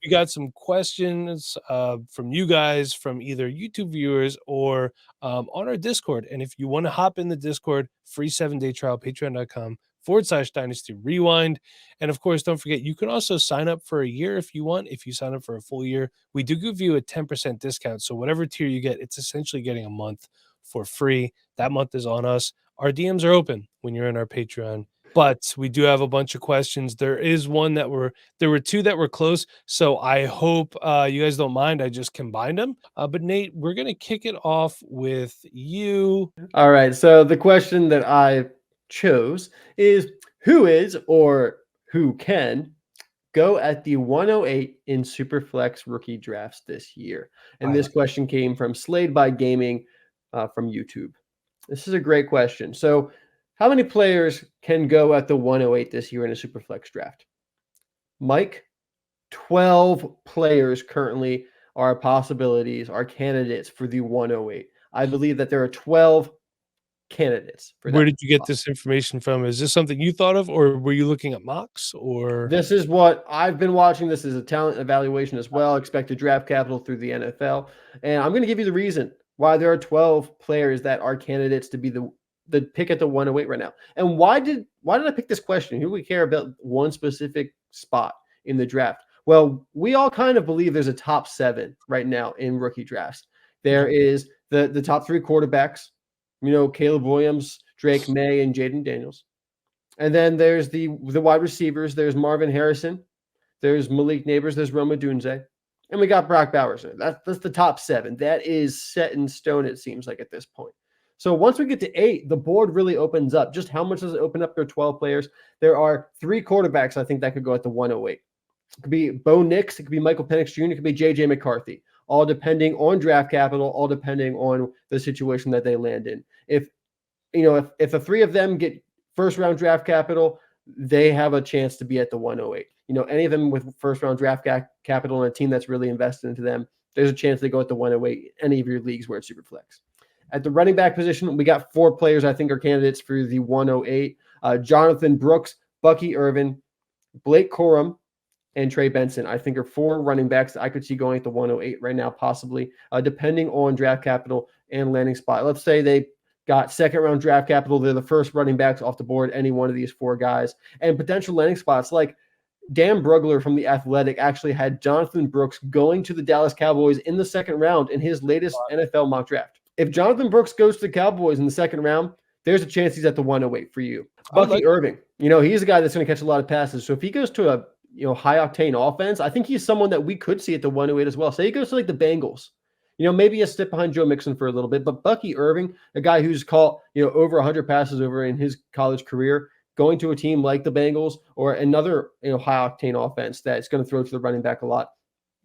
we got some questions from you guys, from either YouTube viewers or on our Discord. And if you want to hop in the Discord, free 7-day trial, patreon.com/Dynasty Rewind. And of course, don't forget, you can also sign up for a year if you want. If you sign up for a full year, we do give you a 10% discount. So whatever tier you get, it's essentially getting a month for free. That month is on us. Our DMs are open when you're in our Patreon. But we do have a bunch of questions. There were two that were close. So I hope you guys don't mind. I just combined them. But Nate, we're going to kick it off with you. All right. So the question that I chose is, who is or who can go at the 108 in Superflex rookie drafts this year? And this question came from Slayed by Gaming from YouTube. This is a great question. So how many players can go at the 108 this year in a Superflex draft? Mike, 12 players currently are possibilities, are candidates for the 108. I believe that there are 12 candidates for that. Where did you get this information from? Is this something you thought of, or were you looking at mocks? Or this is what I've been watching. This is a talent evaluation as well, expected draft capital through the NFL. And I'm going to give you the reason why there are 12 players that are candidates to be the pick at the 108 right now. And why did I pick this question? Who we care about one specific spot in the draft? Well, we all kind of believe there's a top 7 right now in rookie drafts. There is the top 3 quarterbacks, Caleb Williams, Drake May, and Jaden Daniels. And then there's the wide receivers. There's Marvin Harrison. There's Malik Neighbors. There's Roma Dunze. And we got Brock Bowers. That's the top 7. That is set in stone, it seems like, at this point. So once we get to 8, the board really opens up. Just how much does it open up? There are 12 players. There are 3 quarterbacks, I think, that could go at the 108. It could be Bo Nix. It could be Michael Penix Jr. It could be J.J. McCarthy. All depending on draft capital, all depending on the situation that they land in. If the 3 of them get first-round draft capital, they have a chance to be at the 108. Any of them with first-round draft capital and a team that's really invested into them, there's a chance they go at the 108, any of your leagues where it's super flex. At the running back position, we got 4 players I think are candidates for the 108. Jonathan Brooks, Bucky Irvin, Blake Corum, and Trey Benson, I think, are 4 running backs that I could see going at the 108 right now, possibly, depending on draft capital and landing spot. Let's say they got second-round draft capital. They're the first running backs off the board, any one of these 4 guys. And potential landing spots, like Dan Brugler from The Athletic actually had Jonathan Brooks going to the Dallas Cowboys in the second round in his latest NFL mock draft. If Jonathan Brooks goes to the Cowboys in the second round, there's a chance he's at the 108 for you. Bucky Irving, he's a guy that's going to catch a lot of passes. So if he goes to a high-octane offense, I think he's someone that we could see at the 108 as well. Say he goes to like the Bengals. Maybe a step behind Joe Mixon for a little bit, but Bucky Irving, a guy who's caught, over 100 passes over in his college career, going to a team like the Bengals or another, high-octane offense that's going to throw to the running back a lot,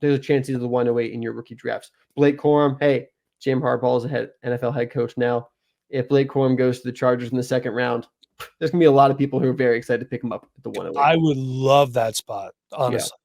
there's a chance he's at the 108 in your rookie drafts. Blake Corum, hey, Jim Harbaugh is a NFL head coach now. If Blake Corum goes to the Chargers in the second round, there's going to be a lot of people who are very excited to pick him up at the 108. I would love that spot, honestly.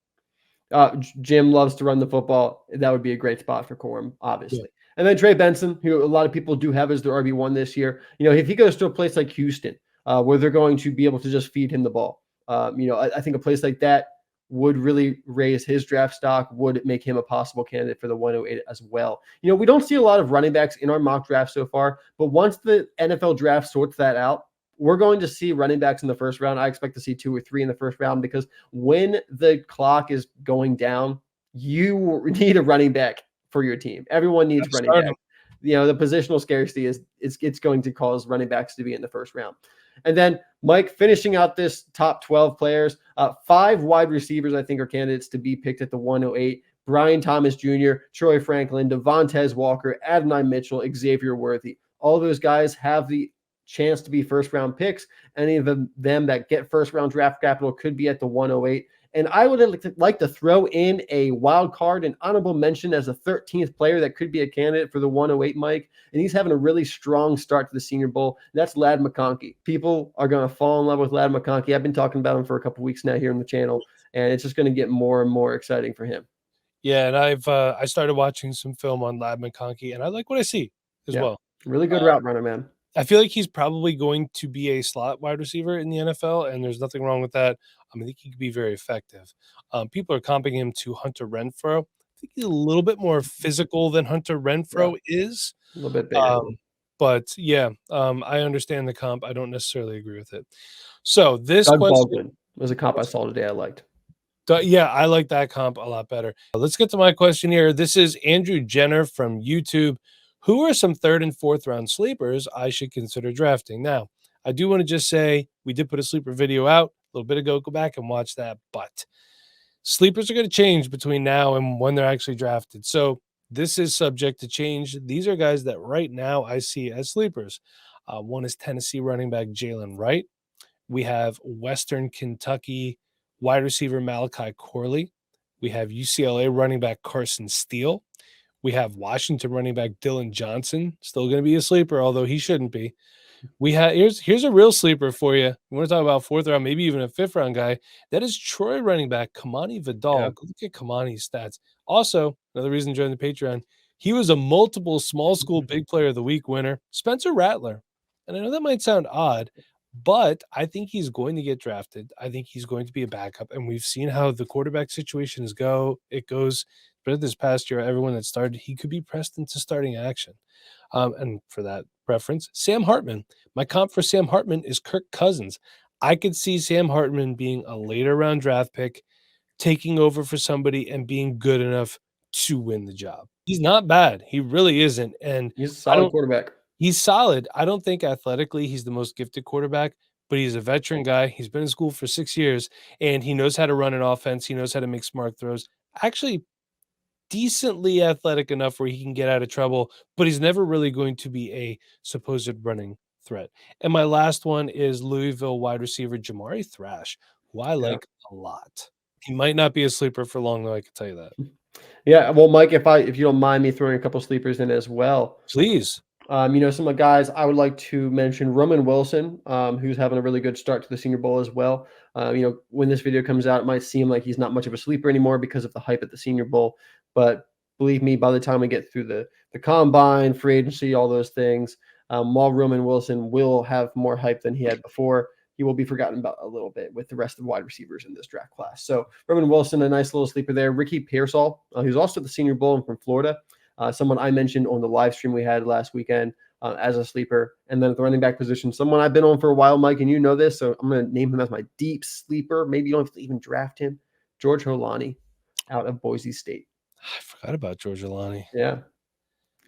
Yeah. Jim loves to run the football. That would be a great spot for Corum, obviously. Yeah. And then Trey Benson, who a lot of people do have as their RB1 this year. If he goes to a place like Houston, where they're going to be able to just feed him the ball, I think a place like that would really raise his draft stock, would make him a possible candidate for the 108 as well. We don't see a lot of running backs in our mock draft so far, but once the NFL draft sorts that out, we're going to see running backs in the first round. I expect to see 2 or 3 in the first round, because when the clock is going down, you need a running back for your team. Everyone needs running back. The positional scarcity it's going to cause running backs to be in the first round. And then Mike, finishing out this top 12 players, 5 wide receivers I think are candidates to be picked at the 108. Brian Thomas Jr., Troy Franklin, Devontae Walker, Adonai Mitchell, Xavier Worthy. All those guys have the chance to be first-round picks. Any of them that get first-round draft capital could be at the 108. And I would like to throw in a wild card, an honorable mention as a 13th player that could be a candidate for the 108, Mike. And he's having a really strong start to the Senior Bowl. That's Ladd McConkey. People are going to fall in love with Ladd McConkey. I've been talking about him for a couple weeks now here on the channel, and it's just going to get more and more exciting for him. Yeah, and I started watching some film on Ladd McConkey, and I like what I see as well. Really good route runner, man. I feel like he's probably going to be a slot wide receiver in the NFL, and there's nothing wrong with that. I think he could be very effective. People are comping him to Hunter Renfro. I think he's a little bit more physical than Hunter Yeah, Renfro is. a little bit bigger. But yeah, I understand the comp. I don't necessarily agree with it. So this Doug question, Baldwin was a comp I saw today I liked. yeah, I like that comp a lot better. Let's get to my question here. This is Andrew Jenner from YouTube. Who are some third and fourth round sleepers I should consider drafting? Now, I do want to just say we did put a sleeper video out a little bit ago. Go back and watch that. But sleepers are going to change between now and when they're actually drafted. So this is subject to change. These are guys that right now I see as sleepers. One is Tennessee running back Jalen Wright. We have Western Kentucky wide receiver Malachi Corley. We have UCLA running back Carson Steele. We have Washington running back Dylan Johnson, still going to be a sleeper, although he shouldn't be. We have here's a real sleeper for you. You want to talk about fourth round, maybe even a fifth round guy. That is Troy running back Kamani Vidal. Yeah. Go look at Kamani's stats. Also, another reason to join the Patreon. He was a multiple small school big player of the week winner, Spencer Rattler. And I know that might sound odd, but I think he's going to get drafted. I think he's going to be a backup. And we've seen how the quarterback situations go. It goes, but this past year, everyone that started, he could be pressed into starting action. And for that reference, Sam Hartman. My comp for Sam Hartman is Kirk Cousins. I could see Sam Hartman being a later round draft pick, taking over for somebody and being good enough to win the job. He's not bad. He really isn't. And He's a I solid don't quarterback. he's solid. I don't think athletically he's the most gifted quarterback, but he's a veteran guy. He's been in school for 6 years and he knows how to run an offense. He knows how to make smart throws. Actually, decently athletic enough where he can get out of trouble, but he's never really going to be a supposed running threat. And my last one is Louisville wide receiver Jamari Thrash, who I Yeah. like a lot. He might not be a sleeper for long, though, I can tell you that. Yeah. Well, Mike, if you don't mind me throwing a couple sleepers in as well. Please. Some of the guys I would like to mention Roman Wilson, who's having a really good start to the Senior Bowl as well. When this video comes out, it might seem like he's not much of a sleeper anymore because of the hype at the Senior Bowl. But believe me, by the time we get through the combine, free agency, all those things, while Roman Wilson will have more hype than he had before, he will be forgotten about a little bit with the rest of the wide receivers in this draft class. So Roman Wilson, a nice little sleeper there. Ricky Pearsall, who's also at the Senior Bowl and from Florida. Someone I mentioned on the live stream we had last weekend as a sleeper. And then at the running back position, someone I've been on for a while, Mike, and you know this, so I'm going to name him as my deep sleeper. Maybe you don't have to even draft him. George Holani out of Boise State. I forgot about George Alani. Yeah,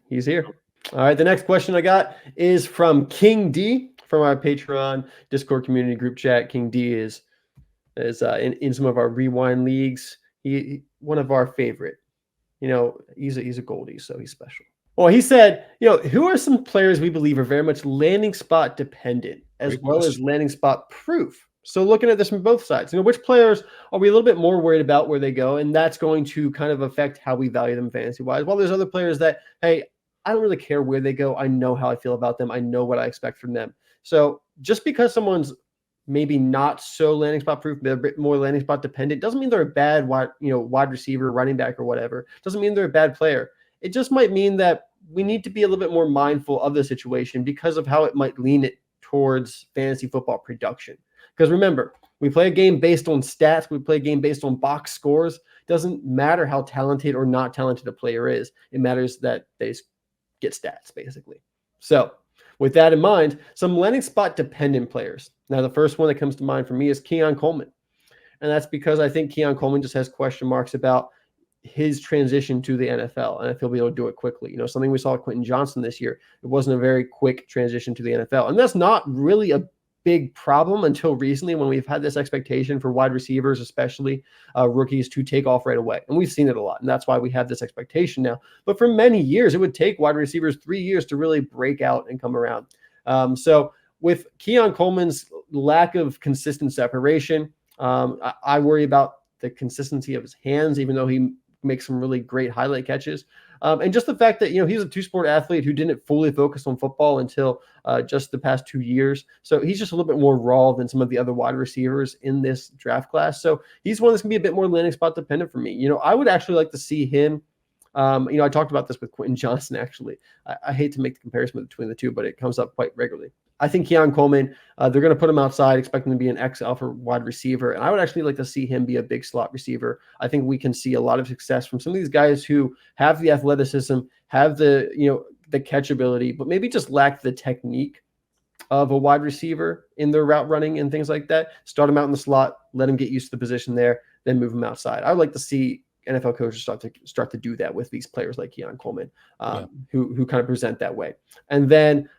he's here. All right, the next question I got is from King D from our Patreon Discord community group chat. King D is in some of our rewind leagues. He one of our favorite. He's a Goldie, so he's special. Well, he said, who are some players we believe are very much landing spot dependent as Great well as question. landing spot proof? So looking at this from both sides, which players are we a little bit more worried about where they go? And that's going to kind of affect how we value them fantasy wise. While there's other players that, hey, I don't really care where they go. I know how I feel about them. I know what I expect from them. So just because someone's maybe not so landing spot proof, but a bit more landing spot dependent, doesn't mean they're a bad wide receiver, running back, or whatever. Doesn't mean they're a bad player. It just might mean that we need to be a little bit more mindful of the situation because of how it might lean it towards fantasy football production. Because remember, we play a game based on stats. We play a game based on box scores. It doesn't matter how talented or not talented a player is. It matters that they get stats, basically. So with that in mind, some landing spot dependent players. Now, the first one that comes to mind for me is Keon Coleman. And that's because I think Keon Coleman just has question marks about his transition to the NFL. And if he'll be able to do it quickly. Something we saw with Quentin Johnson this year. It wasn't a very quick transition to the NFL. And that's not really a big problem until recently when we've had this expectation for wide receivers, especially rookies, to take off right away. And we've seen it a lot. And that's why we have this expectation now. But for many years, it would take wide receivers 3 years to really break out and come around. So with Keon Coleman's lack of consistent separation, I worry about the consistency of his hands, even though he makes some really great highlight catches. And just the fact that, he's a two-sport athlete who didn't fully focus on football until just the past 2 years. So he's just a little bit more raw than some of the other wide receivers in this draft class. So he's one that's going to be a bit more landing spot dependent for me. I would actually like to see him. I talked about this with Quentin Johnson, actually. I hate to make the comparison between the two, but it comes up quite regularly. I think Keon Coleman, they're going to put him outside, expecting to be an X alpha wide receiver. And I would actually like to see him be a big slot receiver. I think we can see a lot of success from some of these guys who have the athleticism, have the, the catchability, but maybe just lack the technique of a wide receiver in their route running and things like that. Start them out in the slot, let them get used to the position there, then move them outside. I would like to see NFL coaches start to do that with these players like Keon Coleman, who kind of present that way. And then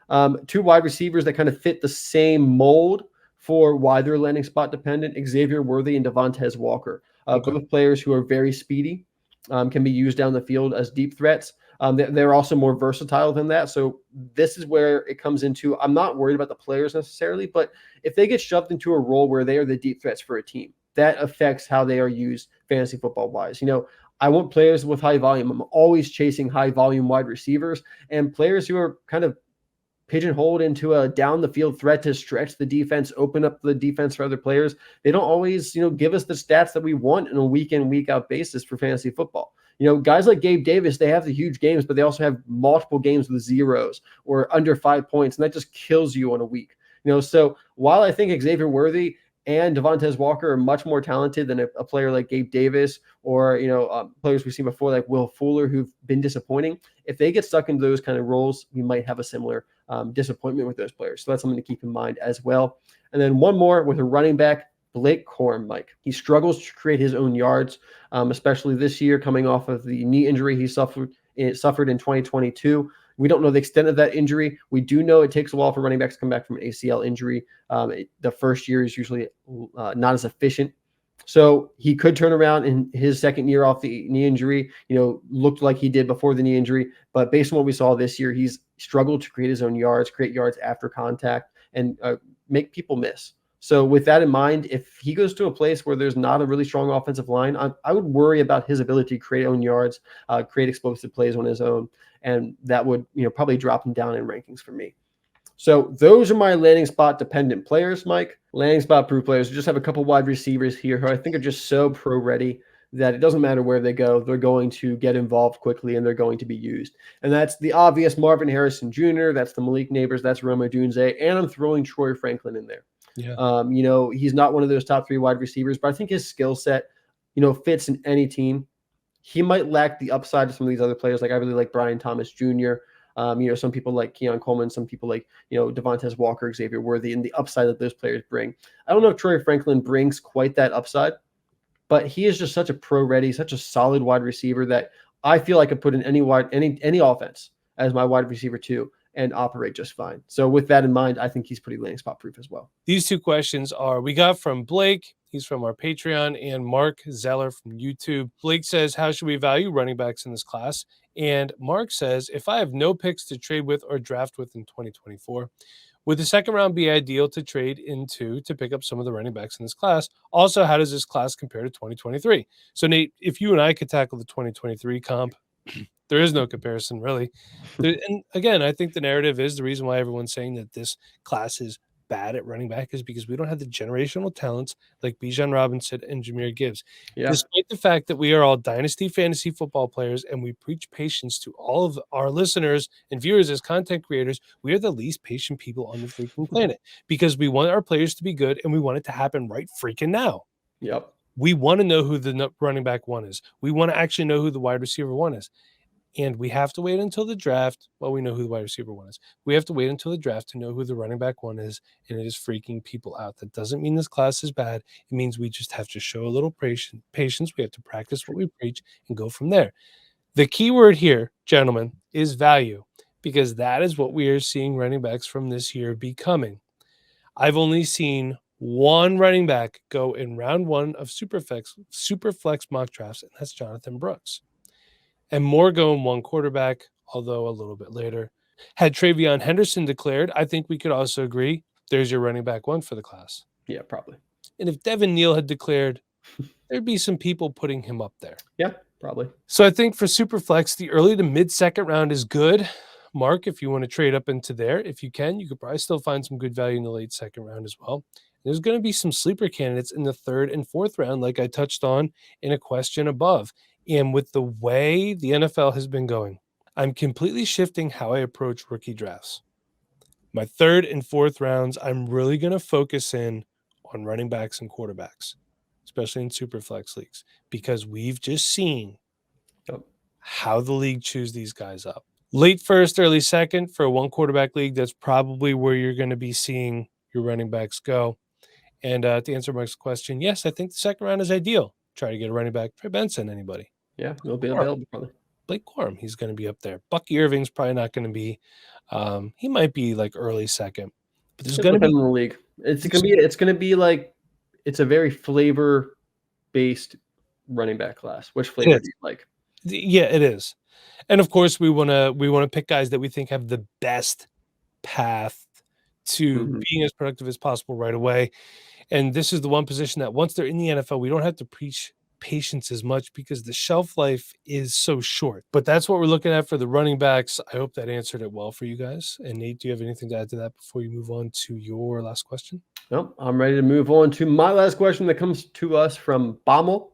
two wide receivers that kind of fit the same mold for why they're landing spot dependent: Xavier Worthy and Devontae Walker. Both players who are very speedy, can be used down the field as deep threats. They're also more versatile than that. So this is where it comes into, I'm not worried about the players necessarily, but if they get shoved into a role where they are the deep threats for a team, that affects how they are used fantasy football wise. I want players with high volume. I'm always chasing high volume wide receivers and players who are kind of pigeonholed into a down the field threat to stretch the defense, open up the defense for other players. They don't always, give us the stats that we want in a week in, week out basis for fantasy football. Guys like Gabe Davis, they have the huge games, but they also have multiple games with zeros or under 5 points, and that just kills you on a week. So while I think Xavier Worthy and Devontae Walker are much more talented than a player like Gabe Davis or, players we've seen before like Will Fuller who've been disappointing, if they get stuck into those kind of roles, we might have a similar disappointment with those players. So that's something to keep in mind as well. And then one more with a running back, Blake Corum, Mike. He struggles to create his own yards, especially this year coming off of the knee injury he suffered in 2022. We don't know the extent of that injury. We do know it takes a while for running backs to come back from an ACL injury. The first year is usually not as efficient. So he could turn around in his second year off the knee injury, looked like he did before the knee injury. But based on what we saw this year, he's struggled to create his own yards, create yards after contact, and make people miss. So with that in mind, if he goes to a place where there's not a really strong offensive line, I would worry about his ability to create own yards, create explosive plays on his own. And that would, probably drop him down in rankings for me. So those are my landing spot dependent players, Mike. Landing spot proof players. We just have a couple wide receivers here who I think are just so pro ready that it doesn't matter where they go. They're going to get involved quickly and they're going to be used. And that's the obvious Marvin Harrison Jr., that's the Malik Neighbors, that's Rome Odunze, and I'm throwing Troy Franklin in there. Yeah. He's not one of those top 3 wide receivers, but I think his skill set, fits in any team. He might lack the upside of some of these other players. Like I really like Brian Thomas Jr. Some people like Keon Coleman, some people like, Devontae Walker, Xavier Worthy, and the upside that those players bring. I don't know if Troy Franklin brings quite that upside, but he is just such a pro-ready, such a solid wide receiver that I feel I could put in any offense as my wide receiver too and operate just fine. So with that in mind, I think he's pretty landing spot proof as well. These two questions we got from Blake. He's from our Patreon, and Mark Zeller from YouTube. Blake says, how should we value running backs in this class? And Mark says, if I have no picks to trade with or draft with in 2024, would the second round be ideal to trade into to pick up some of the running backs in this class? Also, how does this class compare to 2023? So, Nate, if you and I could tackle the 2023 comp, there is no comparison, really. And again, I think the narrative is the reason why everyone's saying that this class is bad at running back is because we don't have the generational talents like Bijan Robinson and Jahmyr Gibbs. Yeah. Despite the fact that we are all dynasty fantasy football players and we preach patience to all of our listeners and viewers as content creators, we are the least patient people on the freaking planet because we want our players to be good and we want it to happen right freaking now. Yep. We want to know who the running back one is. We want to actually know who the wide receiver one is. And we have to wait until the draft. Well, we know who the wide receiver one is. We have to wait until the draft to know who the running back one is, and it is freaking people out. That doesn't mean this class is bad. It means we just have to show a little patience. We have to practice what we preach and go from there. The key word here, gentlemen, is value, because that is what we are seeing running backs from this year becoming. I've only seen one running back go in round 1 of Superflex mock drafts, and that's Jonathan Brooks. And more go in one quarterback, although a little bit later. Had Travion Henderson declared, I think we could also agree there's your running back 1 for the class. Yeah, probably. And if Devin Neal had declared, there'd be some people putting him up there. Yeah, probably. So I think for Superflex, the early to mid-second round is good. Mark, if you want to trade up into there, if you can, you could probably still find some good value in the late second round as well. There's going to be some sleeper candidates in the 3rd and 4th round, like I touched on in a question above. And with the way the NFL has been going, I'm completely shifting how I approach rookie drafts. My third and fourth rounds, I'm really going to focus in on running backs and quarterbacks, especially in super flex leagues, because we've just seen Yep. how the league chews these guys up. Late first, early second for a one quarterback league, that's probably where you're going to be seeing your running backs go. And to answer Mike's question, yes, I think the second round is ideal. Try to get a running back. Trey Benson, anybody. Yeah, he'll be Or available probably. Blake Corum, he's going to be up there. Bucky Irving's probably not going to be. He might be like early second, but there's It'll going to be. depend on the league. It's gonna be like it's a very flavor based running back class. Which It flavor is. do you like? Yeah, it is. And of course, we want to pick guys that we think have the best path to Mhm. being as productive as possible right away. And this is the one position that once they're in the NFL, we don't have to preach patience as much because the shelf life is so short. But that's what we're looking at for the running backs. I hope that answered it well for you guys. And Nate, do you have anything to add to that before you move on to your last question? Nope, I'm ready to move on to my last question that comes to us from Bommel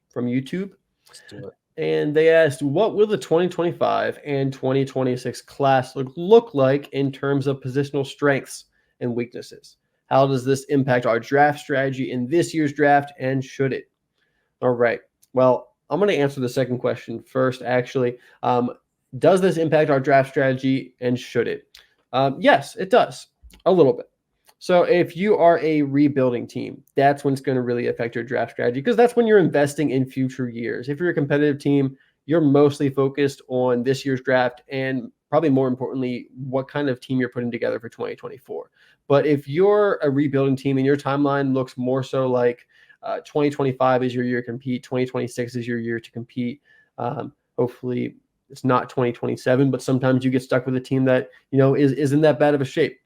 from YouTube. Let's do it. And they asked, what will the 2025 and 2026 class look like in terms of positional strengths and weaknesses? How does this impact our draft strategy in this year's draft, and should it? All right. Well, I'm going to answer the second question first, actually. Does this impact our draft strategy, and should it? Yes, it does, a little bit. So if you are a rebuilding team, that's when it's going to really affect your draft strategy, because that's when you're investing in future years. If you're a competitive team, you're mostly focused on this year's draft and probably more importantly, what kind of team you're putting together for 2024. But if you're a rebuilding team and your timeline looks more so like 2025 is your year to compete, 2026 is your year to compete, hopefully it's not 2027, but sometimes you get stuck with a team that, isn't that bad of a shape,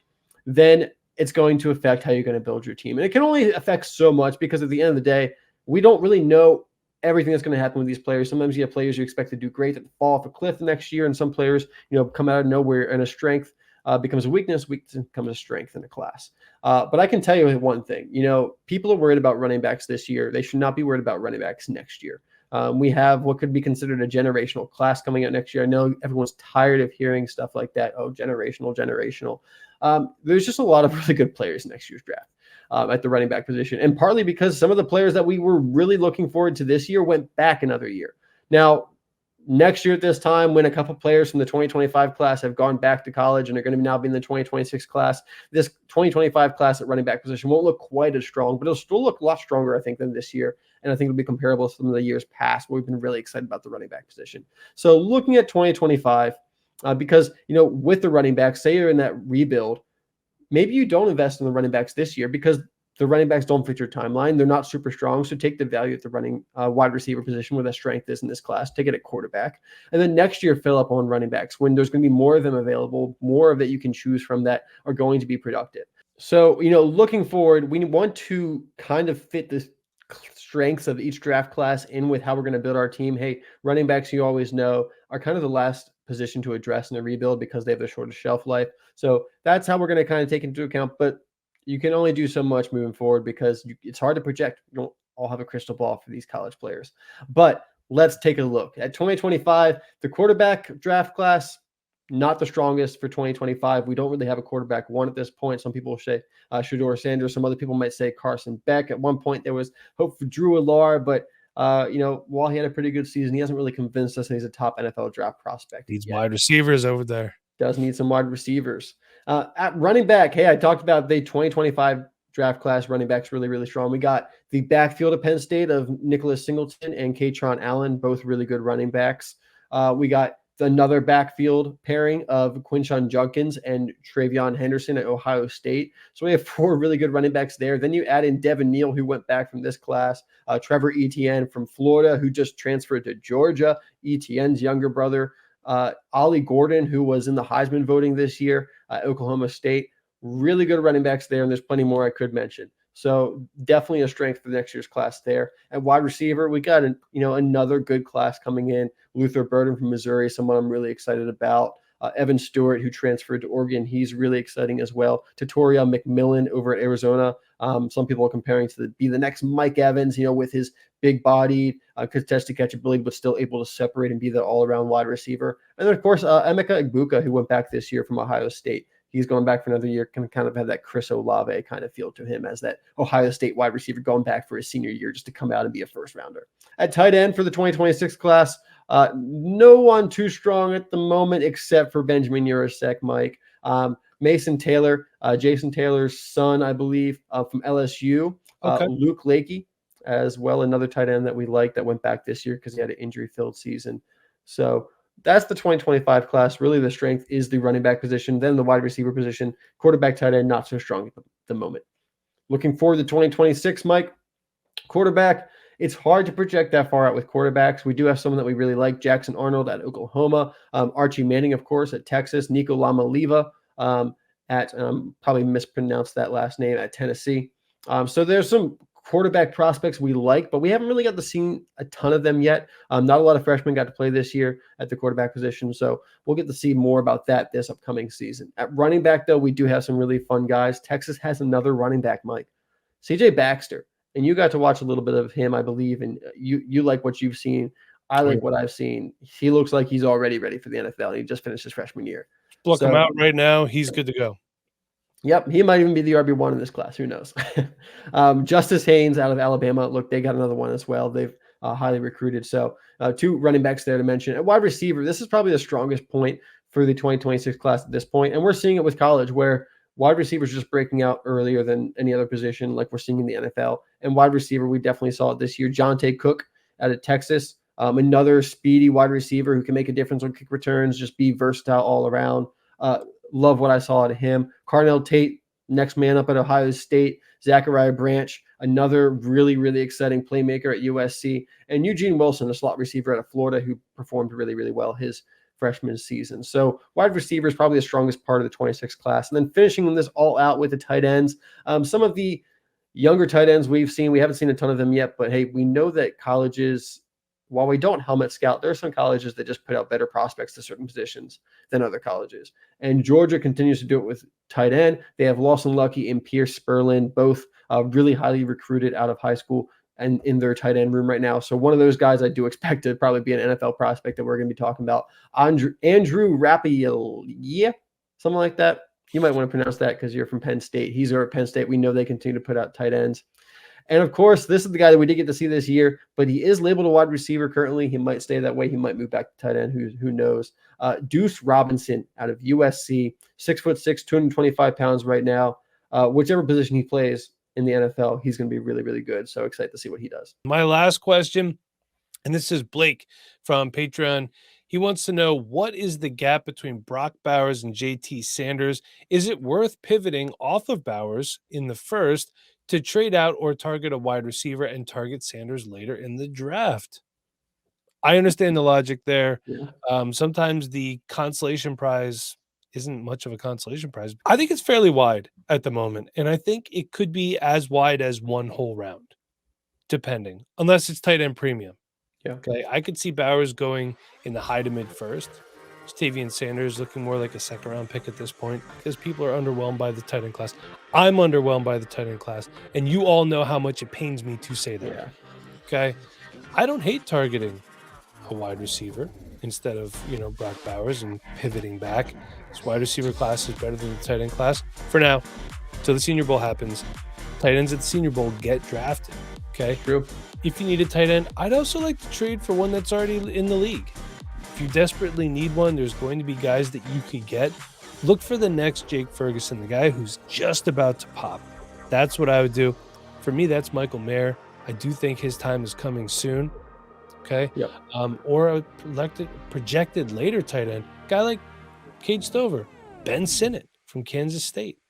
then it's going to affect how you're going to build your team. And it can only affect so much because at the end of the day, we don't really know everything that's going to happen with these players. Sometimes you have players you expect to do great that fall off a cliff the next year, and some players, come out of nowhere, and a strength becomes a weakness becomes a strength in a class. But I can tell you one thing, people are worried about running backs this year. They should not be worried about running backs next year. We have what could be considered a generational class coming out next year. I know everyone's tired of hearing stuff like that. Oh, generational. There's just a lot of really good players in next year's draft at the running back position. And partly because some of the players that we were really looking forward to this year went back another year. Now, next year at this time, when a couple players from the 2025 class have gone back to college and are going to now be in the 2026 class, this 2025 class at running back position won't look quite as strong, but it'll still look a lot stronger, I think, than this year. And I think it'll be comparable to some of the years past where we've been really excited about the running back position. So looking at 2025, because, with the running backs, say you're in that rebuild, maybe you don't invest in the running backs this year because the running backs don't fit your timeline. They're not super strong. So take the value at the running wide receiver position where that strength is in this class. Take it at quarterback. And then next year, fill up on running backs when there's going to be more of them available, more of that you can choose from that are going to be productive. So, looking forward, we want to kind of fit the strengths of each draft class in with how we're going to build our team. Hey, running backs, you always know, are kind of the last position to address in a rebuild because they have the shortest shelf life. So that's how we're going to kind of take into account. But you can only do so much moving forward because it's hard to project. You don't all have a crystal ball for these college players. But let's take a look at 2025. The quarterback draft class, not the strongest for 2025. We don't really have a quarterback one at this point. Some people say Shedeur Sanders. Some other people might say Carson Beck. At one point, there was hope for Drew Allar, but while he had a pretty good season, he hasn't really convinced us that he's a top NFL draft prospect. These yet. wide receivers over there. Does need some wide receivers. At running back, hey, I talked about the 2025 draft class running backs really, really strong. We got the backfield of Penn State of Nicholas Singleton and Katron Allen, both really good running backs. We got another backfield pairing of Quinshon Judkins and Travion Henderson at Ohio State. So we have 4 really good running backs there. Then you add in Devin Neal, who went back from this class, Trevor Etienne from Florida, who just transferred to Georgia, Etienne's younger brother, Ollie Gordon, who was in the Heisman voting this year at Oklahoma State. Really good running backs there, and there's plenty more I could mention. So definitely a strength for next year's class there. At wide receiver, we got another good class coming in. Luther Burden from Missouri, someone I'm really excited about. Evan Stewart, who transferred to Oregon, he's really exciting as well. Tutorial McMillan over at Arizona. Some people are comparing to be the next Mike Evans, with his big body, contested catch ability, but still able to separate and be the all-around wide receiver. And then, of course, Emeka Egbuka, who went back this year from Ohio State. he's going back for another year, can kind of have that Chris Olave kind of feel to him as that Ohio State wide receiver going back for his senior year just to come out and be a first rounder. At tight end for the 2026 class, no one too strong at the moment except for Benjamin Urasek, Mike. Mason Taylor, Jason Taylor's son, I believe, from LSU. Okay. Luke Lakey as well, another tight end that we like that went back this year because he had an injury-filled season. So that's the 2025 class. Really, the strength is the running back position, then the wide receiver position. Quarterback, tight end, not so strong at the moment. Looking forward to 2026, Mike. Quarterback, it's hard to project that far out with quarterbacks. We do have someone that we really like, Jackson Arnold at Oklahoma, Archie Manning, of course, at Texas, Nico Lamaliva at probably mispronounced that last name, at Tennessee. So there's some quarterback prospects we like, but we haven't really got to see a ton of them yet. Not a lot of freshmen got to play this year at the quarterback position, so we'll get to see more about that this upcoming season. At running back, though, we do have some really fun guys. Texas has another running back, Mike, CJ Baxter, and you got to watch a little bit of him, I believe, and you like what you've seen. I like what I've seen. He looks like he's already ready for the NFL. He just finished his freshman year. Pluck him out right now. He's good to go. Yep, he might even be the RB1 in this class. Who knows? Justice Haynes out of Alabama. Look, they got another one as well. They've highly recruited. So two running backs there to mention. At wide receiver, this is probably the strongest point for the 2026 class at this point. And we're seeing it with college where wide receivers just breaking out earlier than any other position like we're seeing in the NFL. And wide receiver, we definitely saw it this year. Jonte Cook out of Texas, another speedy wide receiver who can make a difference on kick returns, just be versatile all around. Love what I saw out of him. Carnell Tate, next man up at Ohio State. Zachariah Branch, another really, really exciting playmaker at USC. And Eugene Wilson, a slot receiver out of Florida who performed really, really well his freshman season. So wide receiver is probably the strongest part of the 26 class. And then finishing this all out with the tight ends. Some of the younger tight ends we've seen, we haven't seen a ton of them yet, but hey, we know that colleges, while we don't helmet scout, there are some colleges that just put out better prospects to certain positions than other colleges. And Georgia continues to do it with tight end. They have Lawson Lucky and Pierce Sperlin, both really highly recruited out of high school and in their tight end room right now. So one of those guys I do expect to probably be an NFL prospect that we're going to be talking about. Andrew Rapiel, something like that. You might want to pronounce that because you're from Penn State. He's over at Penn State. We know they continue to put out tight ends. And of course, this is the guy that we did get to see this year, but he is labeled a wide receiver currently. He might stay that way. He might move back to tight end. Who knows? Deuce Robinson out of USC, 6'6", 225 pounds right now. Whichever position he plays in the NFL, he's going to be really, really good. So excited to see what he does. My last question, and this is Blake from Patreon. He wants to know, what is the gap between Brock Bowers and JT Sanders? Is it worth pivoting off of Bowers in the first to trade out or target a wide receiver and target Sanders later in the draft? I understand the logic there. Yeah. Sometimes the consolation prize isn't much of a consolation prize. I think it's fairly wide at the moment, and I think it could be as wide as one whole round, depending, unless it's tight end premium. Yeah. Okay, I could see Bowers going in the high to mid first. Tavian Sanders looking more like a second round pick at this point because people are underwhelmed by the tight end class. I'm underwhelmed by the tight end class, and you all know how much it pains me to say that. Yeah. Okay, I don't hate targeting a wide receiver instead of Brock Bowers and pivoting back. This wide receiver class is better than the tight end class for now. Till the Senior Bowl happens, tight ends at the Senior Bowl get drafted. Okay, true. If you need a tight end, I'd also like to trade for one that's already in the league. If you desperately need one, there's going to be guys that you could get. Look for the next Jake Ferguson, the guy who's just about to pop. That's what I would do. For me, that's Michael Mayer. I do think his time is coming soon. Okay. Yep. Or a projected later tight end, guy like Cade Stover, Ben Sinnott from Kansas State.